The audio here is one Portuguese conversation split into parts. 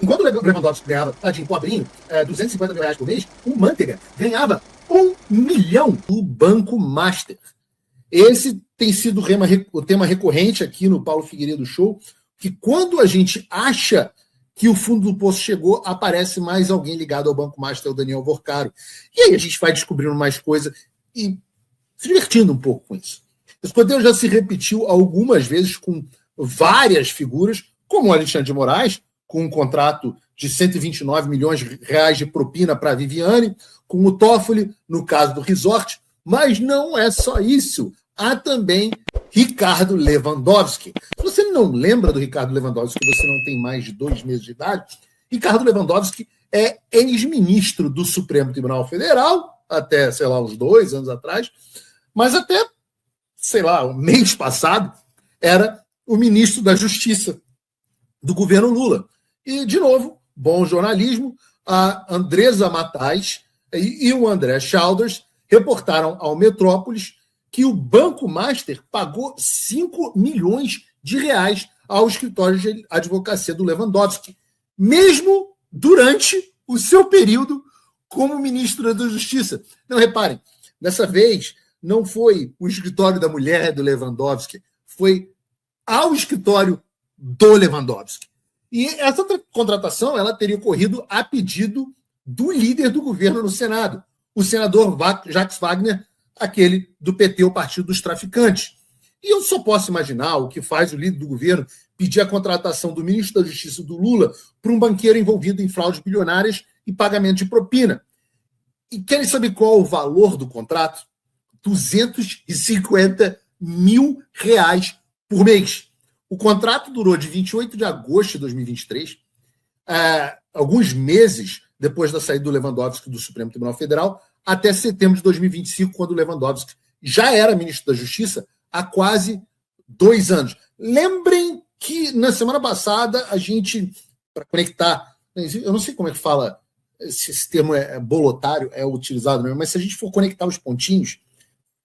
Enquanto o Lewandowski ganhava, tadinho, pobrinho, 250 mil reais por mês, o Manteiga ganhava 1 milhão do Banco Master. Esse tem sido o tema recorrente aqui no Paulo Figueiredo Show, que quando a gente acha que o fundo do poço chegou, aparece mais alguém ligado ao Banco Master, o Daniel Vorcaro. E aí a gente vai descobrindo mais coisas e se divertindo um pouco com isso. Esse roteiro já se repetiu algumas vezes com várias figuras, como o Alexandre de Moraes, com um contrato de 129 milhões de reais de propina para a Viviane, com o Toffoli, no caso do resort, mas não é só isso. Há também Ricardo Lewandowski. Se você não lembra do Ricardo Lewandowski, que você não tem mais de 2 meses de idade, Ricardo Lewandowski é ex-ministro do Supremo Tribunal Federal, até, sei lá, uns 2 anos atrás, mas até, sei lá, o mês passado, era o ministro da Justiça do governo Lula. E, de novo, bom jornalismo, a Andresa Matais e o André Chalders reportaram ao Metrópolis que o Banco Master pagou 5 milhões de reais ao escritório de advocacia do Lewandowski, mesmo durante o seu período como ministro da Justiça. Não, reparem, dessa vez não foi o escritório da mulher do Lewandowski, foi ao escritório do Lewandowski. E essa contratação ela teria ocorrido a pedido do líder do governo no Senado, o senador Jacques Wagner, aquele do PT, o Partido dos Traficantes. E eu só posso imaginar o que faz o líder do governo pedir a contratação do ministro da Justiça do Lula para um banqueiro envolvido em fraudes bilionárias e pagamento de propina. E querem saber qual é o valor do contrato? 250 mil reais por mês. O contrato durou de 28 de agosto de 2023, alguns meses depois da saída do Lewandowski do Supremo Tribunal Federal, até setembro de 2025, quando o Lewandowski já era ministro da Justiça há quase 2 anos. Lembrem que na semana passada a gente, para conectar, eu não sei como é que fala, se esse termo é bolotário, é utilizado mesmo, mas se a gente for conectar os pontinhos,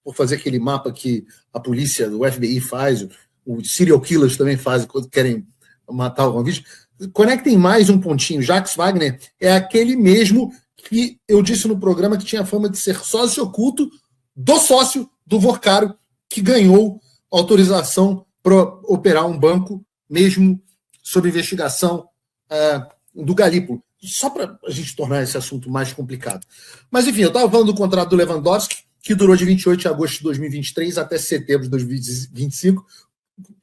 por fazer aquele mapa que a polícia do FBI faz, os serial killers também fazem quando querem matar algum vídeo, conectem mais um pontinho. Jacques Wagner é aquele mesmo que eu disse no programa que tinha a fama de ser sócio oculto do sócio do Vorcaro, que ganhou autorização para operar um banco, mesmo sob investigação do Galípolo. Só para a gente tornar esse assunto mais complicado. Mas, enfim, eu estava falando do contrato do Lewandowski, que durou de 28 de agosto de 2023 até setembro de 2025,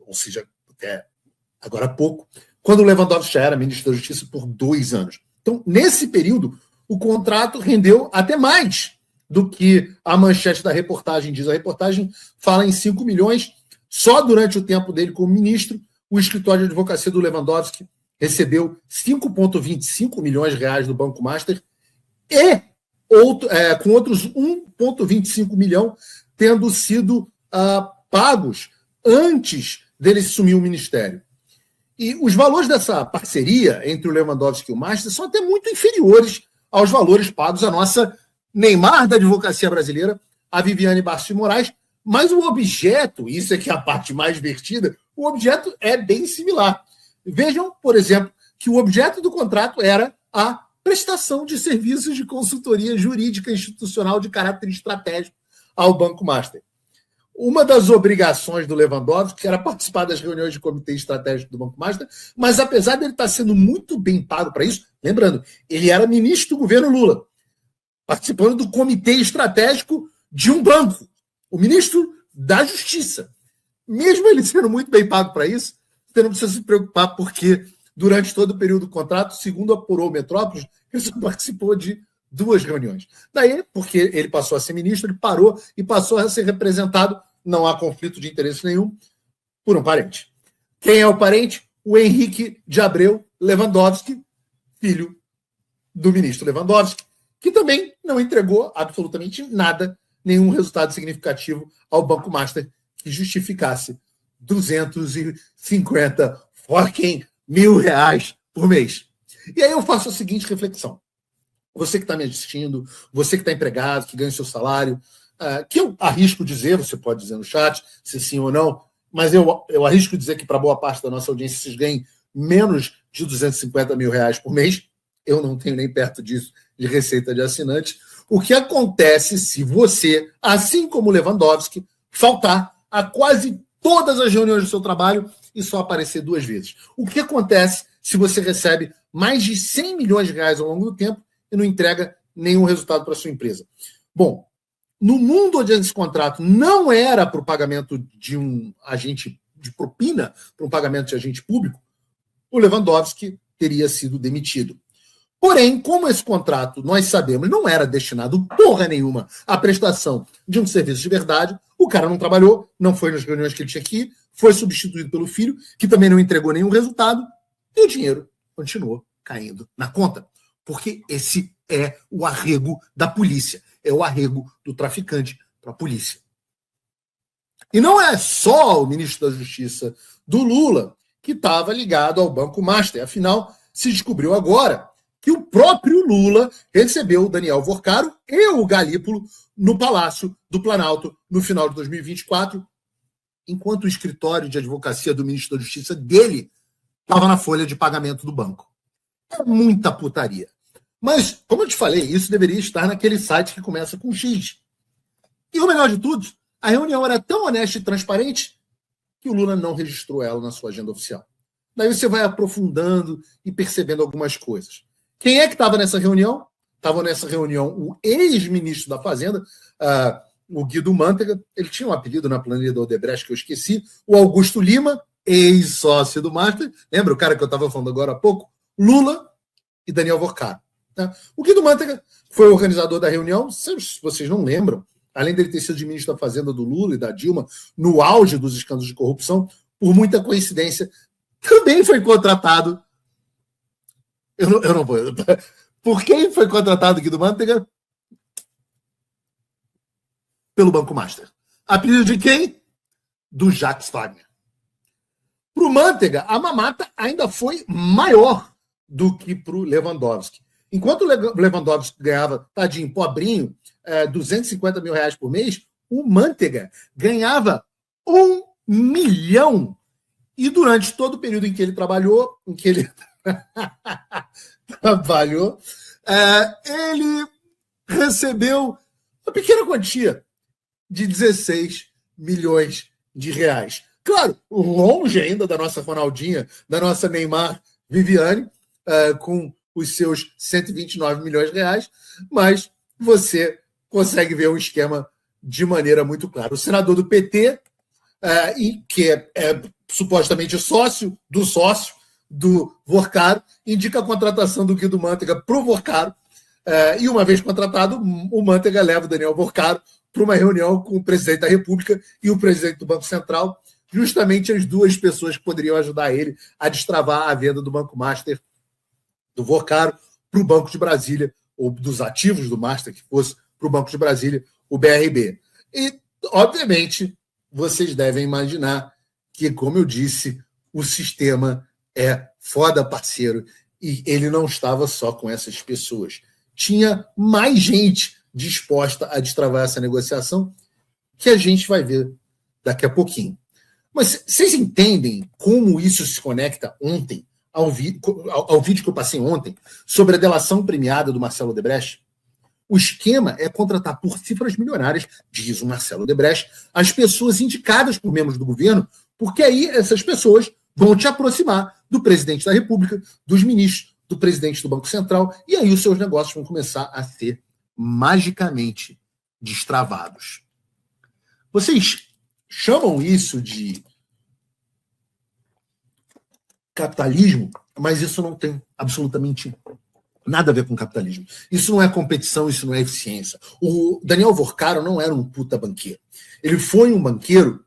ou seja, até agora há pouco, quando o Lewandowski já era ministro da Justiça por 2 anos. Então, nesse período, o contrato rendeu até mais do que a manchete da reportagem diz. A reportagem fala em 5 milhões. Só durante o tempo dele como ministro, o escritório de advocacia do Lewandowski recebeu 5,25 milhões de reais do Banco Master e com outros 1,25 milhão tendo sido pagos antes dele assumir o ministério. E os valores dessa parceria entre o Lewandowski e o Master são até muito inferiores aos valores pagos à nossa Neymar da advocacia brasileira, a Viviane Bastos de Moraes, mas o objeto, isso é que é a parte mais divertida, o objeto é bem similar. Vejam, por exemplo, que o objeto do contrato era a prestação de serviços de consultoria jurídica institucional de caráter estratégico ao Banco Master. Uma das obrigações do Lewandowski era participar das reuniões de comitê estratégico do Banco Master, mas apesar dele estar sendo muito bem pago para isso, lembrando, ele era ministro do governo Lula, participando do comitê estratégico de um banco, o ministro da Justiça. Mesmo ele sendo muito bem pago para isso, você não precisa se preocupar, porque durante todo o período do contrato, segundo apurou o Metrópolis, ele só participou de 2 reuniões. Daí, porque ele passou a ser ministro, ele parou e passou a ser representado, não há conflito de interesse nenhum, por um parente. Quem é o parente? O Henrique de Abreu Lewandowski, filho do ministro Lewandowski, que também não entregou absolutamente nada, nenhum resultado significativo ao Banco Master que justificasse 250 mil reais por mês. E aí eu faço a seguinte reflexão. Você que está me assistindo, você que está empregado, que ganha o seu salário, que eu arrisco dizer, você pode dizer no chat se sim ou não, mas eu arrisco dizer que para boa parte da nossa audiência vocês ganhem menos de R$250 mil por mês. Eu não tenho nem perto disso de receita de assinante. O que acontece se você, assim como Lewandowski, faltar a quase todas as reuniões do seu trabalho e só aparecer 2 vezes? O que acontece se você recebe mais de R$100 milhões ao longo do tempo e não entrega nenhum resultado para a sua empresa? Bom, no mundo onde esse contrato não era para o pagamento de um agente de propina, para um pagamento de agente público, o Lewandowski teria sido demitido. Porém, como esse contrato, nós sabemos, não era destinado porra nenhuma à prestação de um serviço de verdade, o cara não trabalhou, não foi nas reuniões que ele tinha que ir, foi substituído pelo filho, que também não entregou nenhum resultado, e o dinheiro continuou caindo na conta. Porque esse é o arrego da polícia, é o arrego do traficante para a polícia. E não é só o ministro da Justiça do Lula que estava ligado ao Banco Master, afinal, se descobriu agora que o próprio Lula recebeu o Daniel Vorcaro e o Galípolo no Palácio do Planalto no final de 2024, enquanto o escritório de advocacia do ministro da Justiça dele estava na folha de pagamento do banco. É muita putaria. Mas, como eu te falei, isso deveria estar naquele site que começa com X. E o melhor de tudo, a reunião era tão honesta e transparente que o Lula não registrou ela na sua agenda oficial. Daí você vai aprofundando e percebendo algumas coisas. Quem é que estava nessa reunião? Estava nessa reunião o ex-ministro da Fazenda, o Guido Mantega. Ele tinha um apelido na planilha do Odebrecht que eu esqueci. O Augusto Lima, ex-sócio do Master. Lembra o cara que eu estava falando agora há pouco? Lula e Daniel Vorcaro. O Guido Mantega foi o organizador da reunião. Se vocês não lembram, além dele ter sido ministro da Fazenda do Lula e da Dilma, no auge dos escândalos de corrupção, por muita coincidência, também foi contratado. Eu não vou. Por quem foi contratado Guido Mantega? Pelo Banco Master. Apelido de quem? Do Jacques Wagner. Para o Mantega, a mamata ainda foi maior do que para o Lewandowski. Enquanto o Lewandowski ganhava, tadinho, pobrinho, R$250 mil por mês, o Mantega ganhava R$1 milhão. E durante todo o período em que ele trabalhou, ele recebeu uma pequena quantia de R$16 milhões. Claro, longe ainda da nossa Ronaldinha, da nossa Neymar Viviane, com os seus R$129 milhões, mas você consegue ver o esquema de maneira muito clara. O senador do PT, que é supostamente sócio do Vorcaro, indica a contratação do Guido Mantega para o Vorcaro, e uma vez contratado, o Mantega leva o Daniel Vorcaro para uma reunião com o presidente da República e o presidente do Banco Central, justamente as duas pessoas que poderiam ajudar ele a destravar a venda do Banco Master, do Vorcaro, para o Banco de Brasília, ou dos ativos do Master, que fosse para o Banco de Brasília, o BRB. E, obviamente, vocês devem imaginar que, como eu disse, o sistema é foda, parceiro, e ele não estava só com essas pessoas. Tinha mais gente disposta a destravar essa negociação, que a gente vai ver daqui a pouquinho. Mas vocês entendem como isso se conecta ontem ao vídeo que eu passei ontem sobre a delação premiada do Marcelo Odebrecht? O esquema é contratar por cifras milionárias, diz o Marcelo Odebrecht, as pessoas indicadas por membros do governo, porque aí essas pessoas vão te aproximar do presidente da República, dos ministros, do presidente do Banco Central, e aí os seus negócios vão começar a ser magicamente destravados. Vocês chamam isso de capitalismo, mas isso não tem absolutamente nada a ver com capitalismo. Isso não é competição, isso não é eficiência. O Daniel Vorcaro não era um puta banqueiro. Ele foi um banqueiro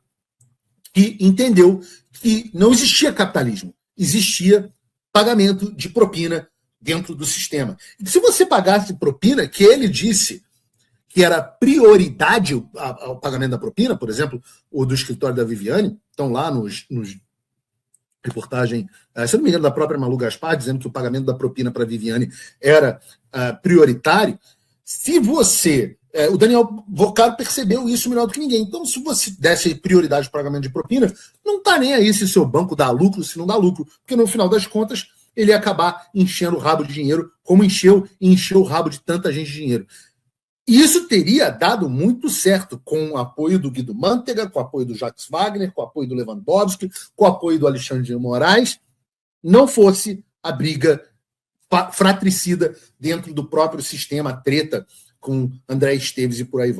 que entendeu que não existia capitalismo, existia pagamento de propina dentro do sistema. E se você pagasse propina, que ele disse que era prioridade ao pagamento da propina, por exemplo, o do escritório da Viviane, estão lá nos reportagem, se não me engano, da própria Malu Gaspar, dizendo que o pagamento da propina para a Viviane era prioritário. Se você O Daniel Vocaro percebeu isso melhor do que ninguém. Então, se você desse prioridade para o pagamento de propina, não está nem aí se o seu banco dá lucro, se não dá lucro, porque no final das contas ele ia acabar enchendo o rabo de dinheiro, como encheu o rabo de tanta gente de dinheiro. E isso teria dado muito certo com o apoio do Guido Mantega, com o apoio do Jacques Wagner, com o apoio do Lewandowski, com o apoio do Alexandre de Moraes, não fosse a briga fratricida dentro do próprio sistema, treta com André Esteves e por aí vai.